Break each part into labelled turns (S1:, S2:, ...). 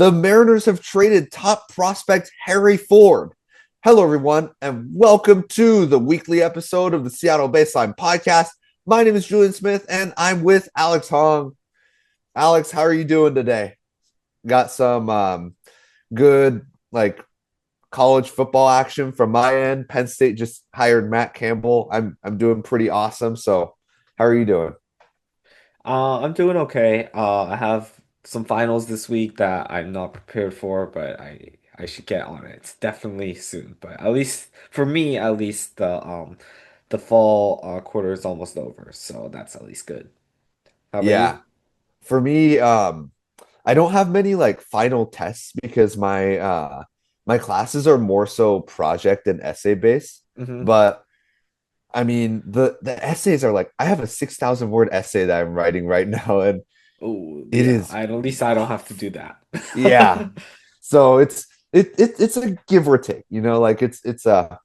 S1: The Mariners have traded top prospect Harry Ford. Hello, everyone, and welcome to the weekly episode of the Seattle Baseline Podcast. My name is Julian Smith, and I'm with Alex Hong. Alex, how are you doing today? Got some good college football action from my end. Penn State just hired Matt Campbell. I'm doing pretty awesome. So, how are you doing?
S2: I'm doing okay. I have some finals this week that I'm not prepared for, but I should get on it. It's definitely soon, but at least for me, at least the fall quarter is almost over, so that's at least good. How about you?
S1: Yeah, for me, I don't have many like final tests because my classes are more so project and essay based.
S2: Mm-hmm.
S1: But I mean the essays are like I have a 6,000 word essay that I'm writing right now, and
S2: Oh,
S1: it
S2: yeah.
S1: is
S2: At least I don't have to do that.
S1: yeah. So it's a give or take, like it's a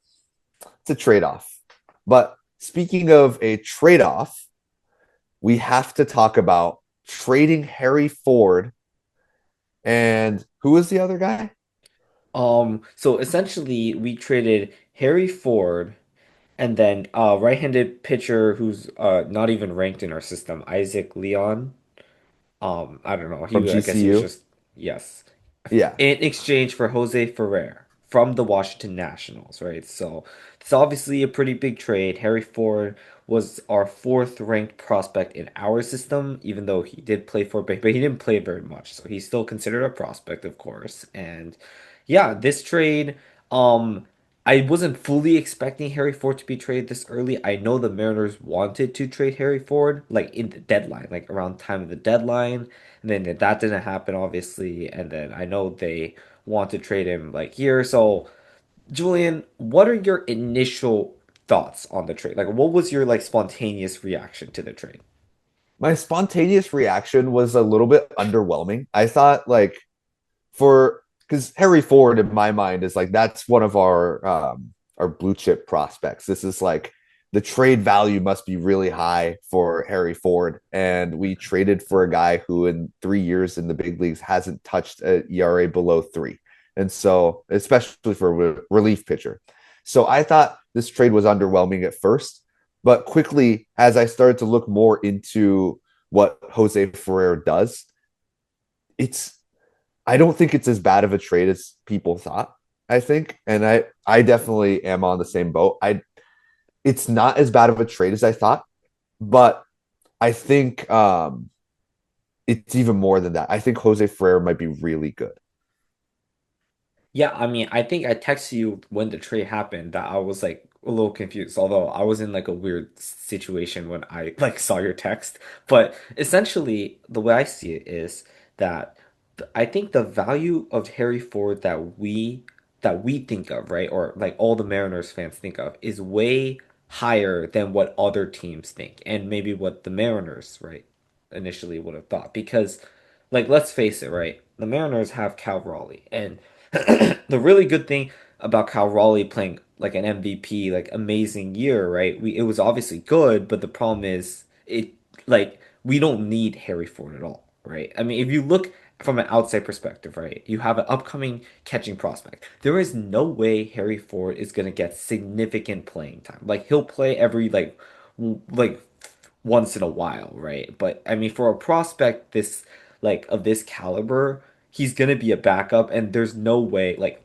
S1: trade-off. But speaking of a trade-off, we have to talk about trading Harry Ford and who was the other guy?
S2: So essentially we traded Harry Ford and then right-handed pitcher who's not even ranked in our system, Isaac Leon. I don't know.
S1: From
S2: I guess he was
S1: GCU.
S2: just yes.
S1: Yeah.
S2: In exchange for Jose Ferrer from the Washington Nationals, right? So it's obviously a pretty big trade. Harry Ford was our fourth ranked prospect in our system, even though he did play for, but he didn't play very much. So he's still considered a prospect, of course. And yeah, this trade, um, I wasn't fully expecting Harry Ford to be traded this early. I know the Mariners wanted to trade Harry Ford like in the deadline, like around time of the deadline. And then that didn't happen, obviously. And then I know they want to trade him like here. So, Julian, what are your initial thoughts on the trade? Like, what was your like spontaneous reaction to the trade?
S1: My spontaneous reaction was a little bit underwhelming. I thought for because Harry Ford in my mind is like that's one of our blue chip prospects. This is like the trade value must be really high for Harry Ford, and we traded for a guy who in 3 years in the big leagues hasn't touched a ERA below three, and so especially for a relief pitcher. So I thought this trade was underwhelming at first, but quickly as I started to look more into what Jose Ferrer does, it's I don't think it's as bad of a trade as people thought. I think, and I definitely am on the same boat. It's not as bad of a trade as I thought, but I think it's even more than that. I think Jose Ferrer might be really good.
S2: Yeah, I mean, I think I texted you when the trade happened that I was like a little confused, although I was in like a weird situation when I like saw your text. But essentially, the way I see it is that I think the value of Harry Ford that we think of, right, or like all the Mariners fans think of, is way higher than what other teams think, and maybe what the Mariners, right, initially would have thought. Because, like, let's face it, right, the Mariners have Cal Raleigh, and the really good thing about Cal Raleigh playing like an MVP, like amazing year, right? It was obviously good, but the problem is we don't need Harry Ford at all, right? I mean, if you look from an outside perspective, right, you have an upcoming catching prospect. There is no way Harry Ford is gonna get significant playing time. Like he'll play every like once in a while, right? But I mean, for a prospect this like of this caliber, he's gonna be a backup, and there's no way like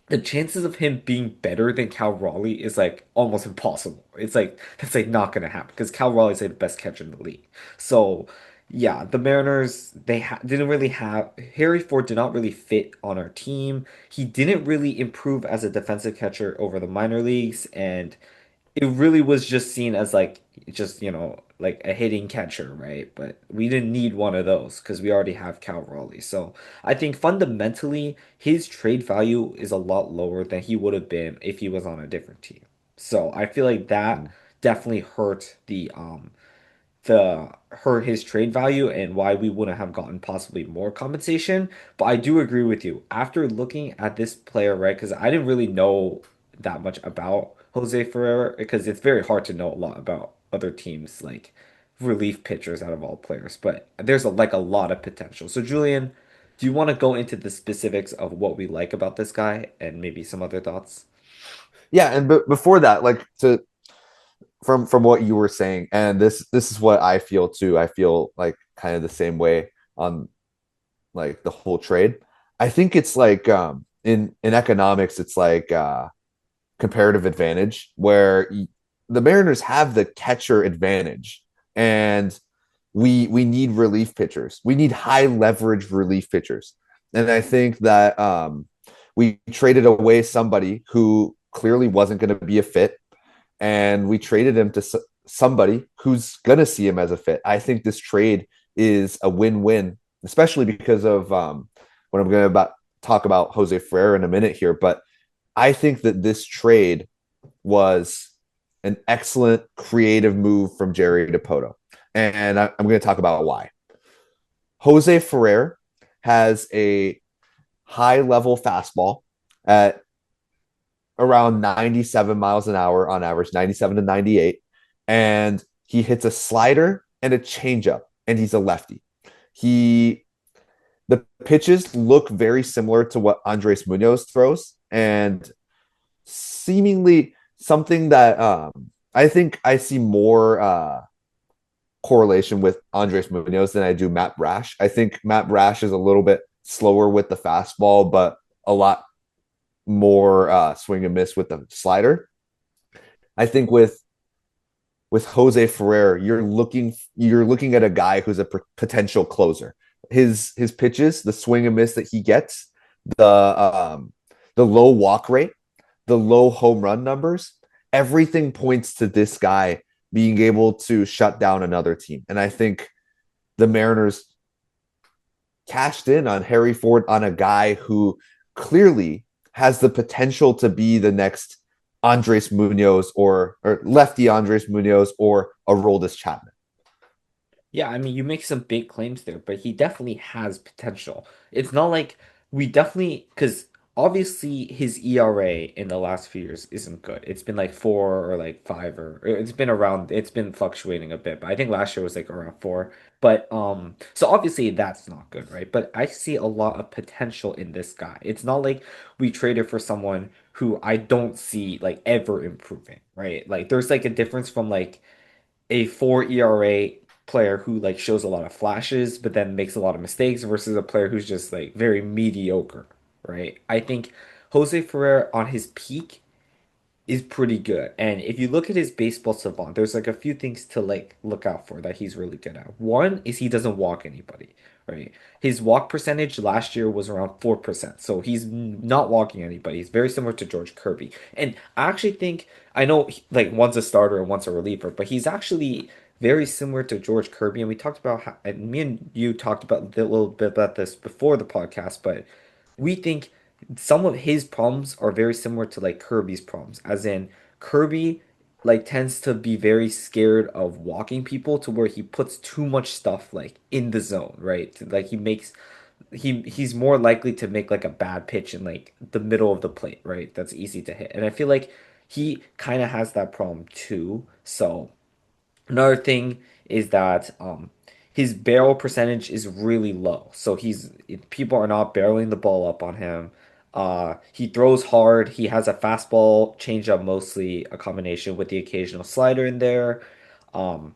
S2: the chances of him being better than Cal Raleigh is like almost impossible. It's like that's like not gonna happen because Cal Raleigh's like the best catcher in the league. So yeah, the Mariners didn't really have Harry Ford did not really fit on our team. He didn't really improve as a defensive catcher over the minor leagues, and it really was just seen as like just like a hitting catcher, right? But we didn't need one of those because we already have Cal Raleigh. So I think fundamentally his trade value is a lot lower than he would have been if he was on a different team. So I feel like that definitely hurt his trade value and why we wouldn't have gotten possibly more compensation. But I do agree with you. After looking at this player, right? Because I didn't really know that much about Jose Ferrer because it's very hard to know a lot about other teams like relief pitchers out of all players. But there's like a lot of potential. So Julian, Do you want to go into the specifics of what we like about this guy and maybe some other thoughts?
S1: Yeah, and before that, like to from what you were saying, and this is what I feel too. I feel like kind of the same way on like the whole trade. I think it's like in economics, it's like comparative advantage where the Mariners have the catcher advantage, and we need relief pitchers. We need high leverage relief pitchers, and I think that we traded away somebody who clearly wasn't going to be a fit, and we traded him to somebody who's going to see him as a fit. I think this trade is a win-win, especially because of what I'm going to about talk about Jose Ferrer in a minute here. But I think that this trade was an excellent creative move from Jerry Dipoto. And I'm going to talk about why. Jose Ferrer has a high level fastball at around 97 miles an hour on average, 97 to 98. And he hits a slider and a changeup, and he's a lefty. He The pitches look very similar to what Andres Munoz throws, and seemingly something that I think I see more correlation with Andres Munoz than I do Matt Brash. I think Matt Brash is a little bit slower with the fastball, but a lot more swing and miss with the slider. I think with Jose Ferrer, you're looking at a guy who's a potential closer. His pitches, the swing and miss that he gets, the low walk rate, the low home run numbers, everything points to this guy being able to shut down another team. And I think the Mariners cashed in on Harry Ford on a guy who clearly has the potential to be the next Andres Munoz or lefty Andres Munoz or Aroldis Chapman.
S2: Yeah, I mean, you make some big claims there, but he definitely has potential. It's not like we definitely, because obviously his ERA in the last few years isn't good. It's been like 4 or like 5 or it's been around, it's been fluctuating a bit, but I think last year was like around 4. But so obviously that's not good, right? But I see a lot of potential in this guy. It's not like we traded for someone who I don't see like ever improving, right? Like there's like a difference from like a 4 ERA player who like shows a lot of flashes but then makes a lot of mistakes versus a player who's just like very mediocre, right? I think Jose Ferrer on his peak is pretty good. And if you look at his baseball savant, there's like a few things to like look out for that he's really good at. One is he doesn't walk anybody, right? His walk percentage last year was around 4%. So he's not walking anybody. He's very similar to George Kirby. And I actually think I know like one's a starter and one's a reliever, but he's actually very similar to George Kirby. And we talked about how, and me and you talked about a little bit about this before the podcast, but we think some of his problems are very similar to like Kirby's problems, as in Kirby like tends to be very scared of walking people to where he puts too much stuff like in the zone, right? Like he's more likely to make like a bad pitch in like the middle of the plate, right? That's easy to hit. And I feel like he kind of has that problem too. So another thing is that his barrel percentage is really low. So people are not barreling the ball up on him. He throws hard. He has a fastball, changeup mostly, a combination with the occasional slider in there. Um,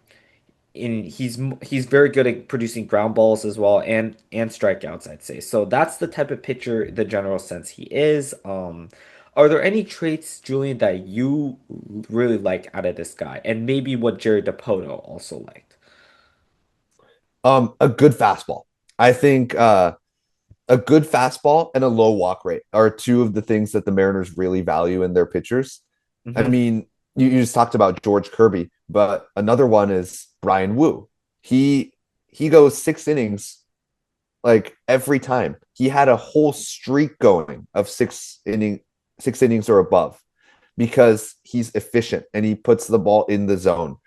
S2: and he's very good at producing ground balls as well and strikeouts, I'd say. So that's the type of pitcher, the general sense he is. Are there any traits, Julian, that you really like out of this guy, and maybe what Jerry Dipoto also liked?
S1: A good fastball. I think a good fastball and a low walk rate are two of the things that the Mariners really value in their pitchers. I
S2: Hmm.
S1: mean, you just talked about George Kirby, but another one is Brian Wu. He goes 6 innings like every time. He had a whole streak going of 6 innings or above because he's efficient and he puts the ball in the zone.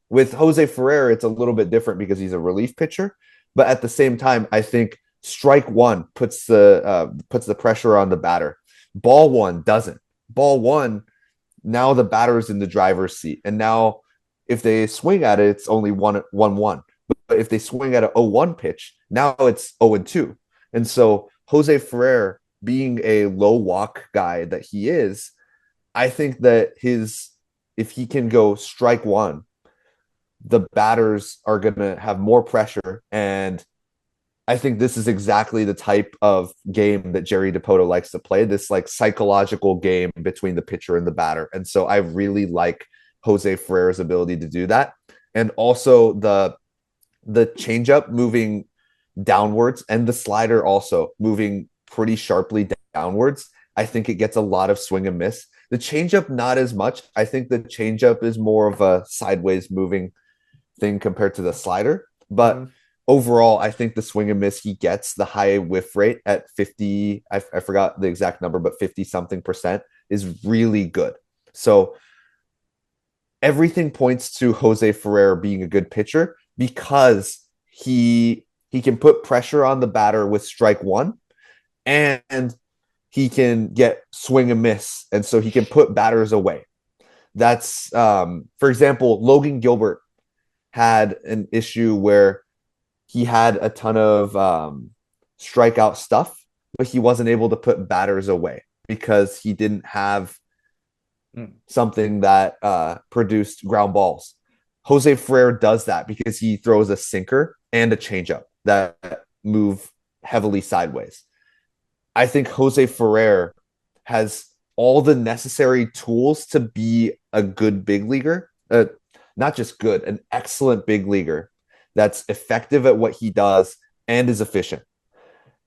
S1: With Jose Ferrer, it's a little bit different because he's a relief pitcher, but at the same time, I think strike one puts the pressure on the batter. Ball one doesn't. Ball one, now the batter's in the driver's seat, and now if they swing at it, it's only 1-1. But if they swing at a 0-1 pitch, now it's 0-2. And so Jose Ferrer, being a low walk guy that he is, I think that his if he can go strike one, the batters are going to have more pressure. And I think this is exactly the type of game that Jerry DePoto likes to play, this like psychological game between the pitcher and the batter. And so I really like Jose Ferrer's ability to do that. And also the changeup moving downwards and the slider also moving pretty sharply downwards. I think it gets a lot of swing and miss. The changeup, not as much. I think the changeup is more of a sideways moving thing compared to the slider. But
S2: Mhm.
S1: overall, I think the swing and miss he gets, the high whiff rate at 50, I forgot the exact number, but 50 something percent is really good. So everything points to Jose Ferrer being a good pitcher because he can put pressure on the batter with strike one and he can get swing and miss. And so he can put batters away. That's for example, Logan Gilbert had an issue where he had a ton of strikeout stuff, but he wasn't able to put batters away because he didn't have
S2: Mm.
S1: something that produced ground balls. Jose Ferrer does that because he throws a sinker and a changeup that move heavily sideways. I think Jose Ferrer has all the necessary tools to be a good big leaguer, not just good, an excellent big leaguer that's effective at what he does and is efficient.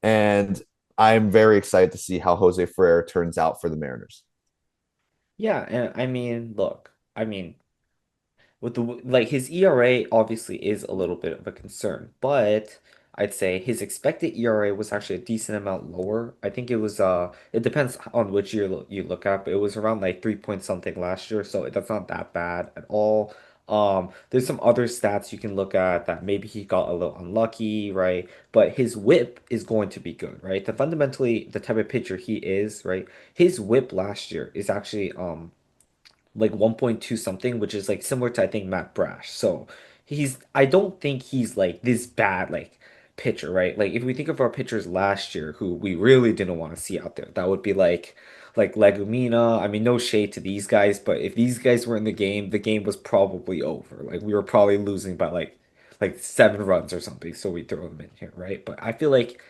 S1: And I'm very excited to see how Jose Ferrer turns out for the Mariners.
S2: Yeah, and I mean, look, I mean, with the like his ERA obviously is a little bit of a concern, but I'd say his expected ERA was actually a decent amount lower. I think it was it depends on which year you look at, but it was around like 3 point something last year, so that's not that bad at all. There's some other stats you can look at that maybe he got a little unlucky, right? But his whip is going to be good, right? The fundamentally the type of pitcher he is, right? His whip last year is actually like 1.2 something, which is like similar to I think Matt Brash. So I don't think he's like this bad like pitcher, right? Like if we think of our pitchers last year who we really didn't want to see out there, that would be like Legumina. I mean, no shade to these guys, but if these guys were in the game was probably over. Like we were probably losing by like 7 runs or something, so we throw them in here, right? But I feel like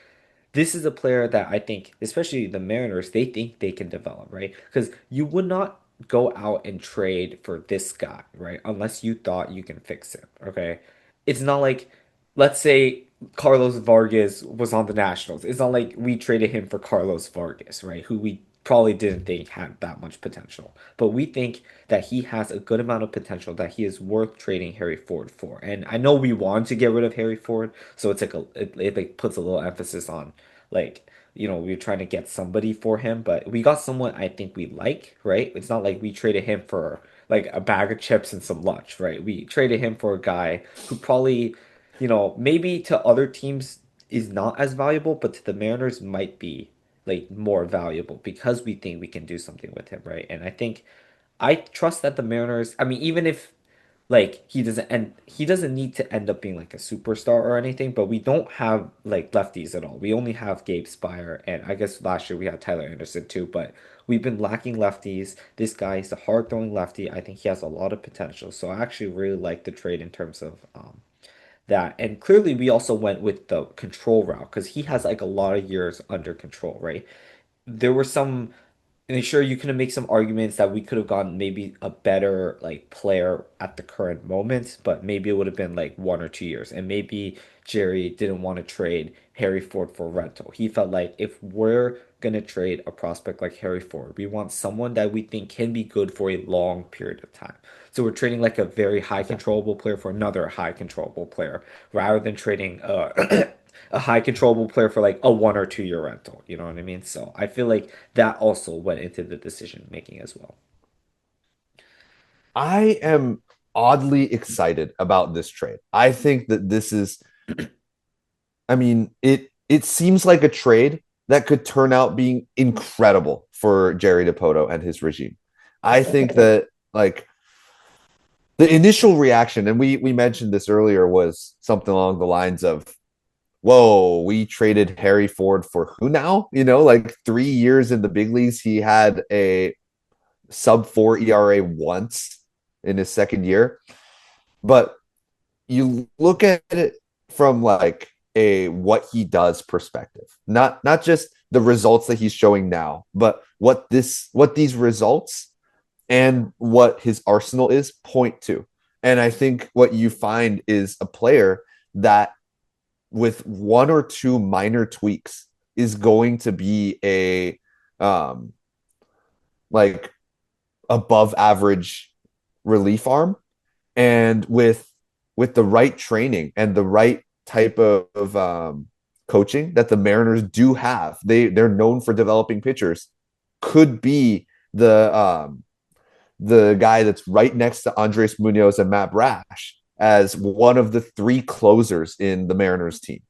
S2: this is a player that I think, especially the Mariners, they think they can develop, right? Because you would not go out and trade for this guy, right? Unless you thought you can fix him, okay? It's not like, let's say Carlos Vargas was on the Nationals. It's not like we traded him for Carlos Vargas, right? Who we probably didn't think had that much potential. But we think that he has a good amount of potential that he is worth trading Harry Ford for. And I know we want to get rid of Harry Ford, so it's like it like puts a little emphasis on like we're trying to get somebody for him, but we got someone I think we like, right? It's not like we traded him for like a bag of chips and some lunch, right? We traded him for a guy who probably, maybe to other teams is not as valuable, but to the Mariners might be like more valuable because we think we can do something with him, right? And I think I trust that the Mariners, I mean, even if like he doesn't need to end up being like a superstar or anything, but we don't have like lefties at all. We only have Gabe Spire, and I guess last year we had Tyler Anderson too, but we've been lacking lefties. This guy is a hard throwing lefty. I think he has a lot of potential. So I actually really like the trade in terms of that. And clearly we also went with the control route because he has like a lot of years under control, right? There were some and sure, you can make some arguments that we could have gotten maybe a better like player at the current moment, but maybe it would have been like 1 or 2 years. And maybe Jerry didn't want to trade Harry Ford for rental. He felt like if we're gonna trade a prospect like Harry Ford, we want someone that we think can be good for a long period of time. So we're trading like a very high
S1: Exactly.
S2: controllable player for another high controllable player, rather than trading a high controllable player for like a 1 or 2 year rental. You know what I mean? So I feel like that also went into the decision making as well.
S1: I am oddly excited about this trade. I think that this is, I mean, it seems like a trade that could turn out being incredible for Jerry DePoto and his regime. I think that like the initial reaction, and we mentioned this earlier, was something along the lines of whoa, we traded Harry Ford for who now? You know, like 3 years in the big leagues, he had a sub 4 ERA once in his second year. But you look at it from like a what he does perspective, not just the results that he's showing now, but what these results and what his arsenal is point to. And I think what you find is a player that with one or two minor tweaks is going to be a um like above average relief arm, and with the right training and the right type of coaching that the Mariners do have, they're known for developing pitchers, could be the guy that's right next to Andres Munoz and Matt Brash as one of the three closers in the Mariners team.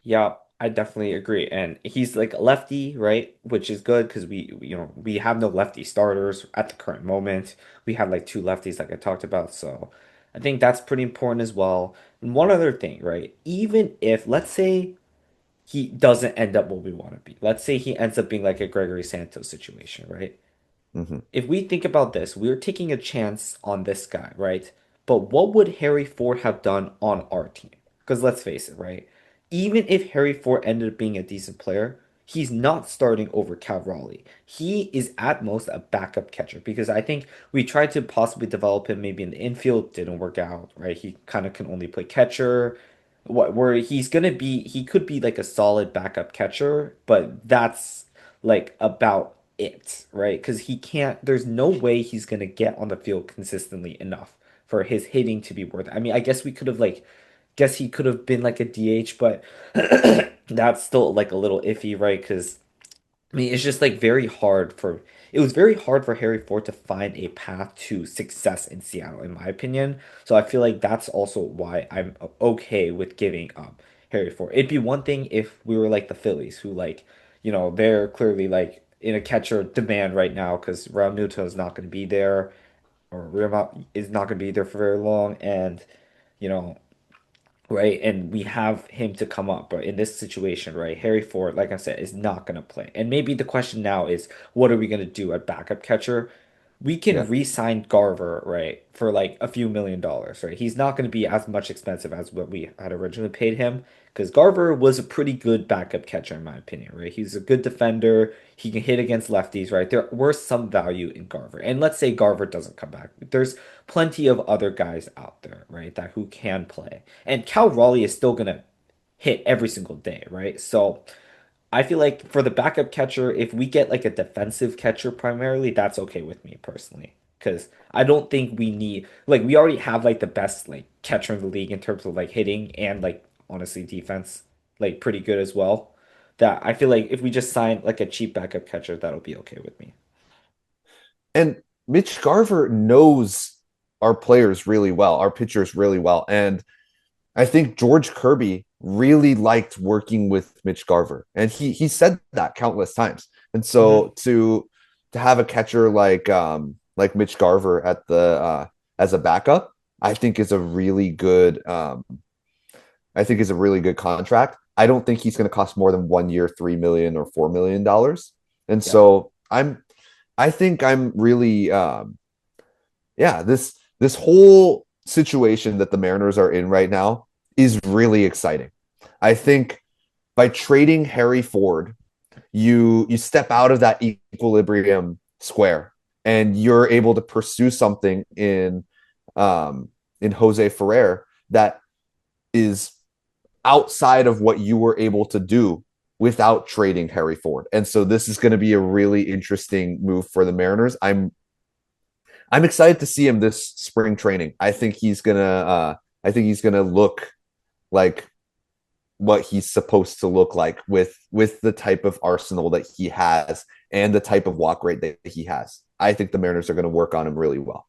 S2: Yeah, I definitely agree. And he's like a lefty, right? Which is good because we have no lefty starters at the current moment. We have like two lefties like I talked about. So I think that's pretty important as well. And one other thing, right? Even if let's say he doesn't end up what we want to be. Let's say he ends up being like a Gregory Santos situation, right?
S1: Mm-hmm.
S2: If we think about this, we're taking a chance on this guy, right? But what would Harry Ford have done on our team? Because let's face it, right? Even if Harry Ford ended up being a decent player, he's not starting over Cal Raleigh. He is at most a backup catcher because I think we tried to possibly develop him maybe in the infield, didn't work out, right? He kind of can only play catcher. What where he's gonna be, he could be like a solid backup catcher, but that's like about it, right? Because he can't, there's no way he's going to get on the field consistently enough for his hitting to be worth it. I mean, I guess we could have, like, guess he could have been like a DH, but that's still like a little iffy, right? Because I mean, it's just like very hard for it was very hard for Harry Ford to find a path to success in Seattle, in my opinion. So I feel like that's also why I'm okay with giving up Harry Ford. It'd be one thing if we were like the Phillies, who like, they're clearly like in a catcher demand right now because Raul Muto is not going to be there, or Real is not going to be there for very long, and you know right? And we have him to come up. But in this situation, right, Harry Ford, like I said, is not going to play. And maybe the question now is, what are we going to do at backup catcher? We can
S1: Yeah.
S2: re-sign Garver, right, for like a few $1 million, right? He's not going to be as much expensive as what we had originally paid him because Garver was a pretty good backup catcher in my opinion, right? He's a good defender. He can hit against lefties, right? There were some value in Garver. And let's say Garver doesn't come back. There's plenty of other guys out there, right, that who can play. And Cal Raleigh is still going to hit every single day, right? So I feel like for the backup catcher, if we get like a defensive catcher primarily, that's okay with me personally. Because I don't think we need like we already have like the best like catcher in the league in terms of like hitting and like honestly defense, like pretty good as well. That I feel like if we just sign like a cheap backup catcher, that'll be okay with me.
S1: And Mitch Garver knows our players really well, our pitchers really well. And I think George Kirby really liked working with Mitch Garver, and he said that countless times. And
S2: Hmm.
S1: so to have a catcher like Mitch Garver at the as a backup, I think is a really good I think is a really good contract. I don't think he's going to cost more than 1 year, 3 million or $4 million. And
S2: Yeah.
S1: so I think I'm really yeah, this whole situation that the Mariners are in right now is really exciting. I think by trading Harry Ford, you step out of that equilibrium square and you're able to pursue something in Jose Ferrer that is outside of what you were able to do without trading Harry Ford. And so this is going to be a really interesting move for the Mariners. I'm excited to see him this spring training. I think he's gonna look like what he's supposed to look like with the type of arsenal that he has and the type of walk rate that he has. I think the Mariners are going to work on him really well.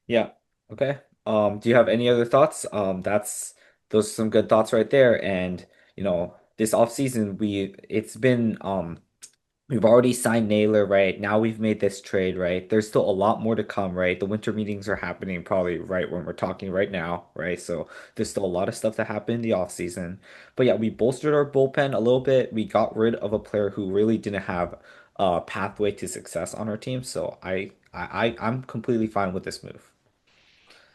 S2: Yeah. Okay. Do you have any other thoughts? That's those are some good thoughts right there. And this off season, we it's been We've already signed Naylor, right? Now we've made this trade, right? There's still a lot more to come, right? The winter meetings are happening probably right when we're talking right now, right? So there's still a lot of stuff to happen in the offseason. But yeah, we bolstered our bullpen a little bit. We got rid of a player who really didn't have a pathway to success on our team. So I'm completely fine with this move.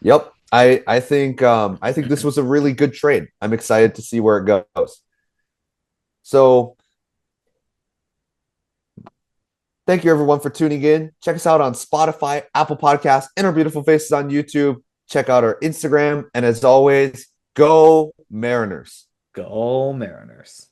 S1: Yep. I think this was a really good trade. I'm excited to see where it goes. So thank you everyone for tuning in. Check us out on Spotify, Apple Podcasts, and our beautiful faces on YouTube. Check out our Instagram. And as always, go Mariners.
S2: Go Mariners.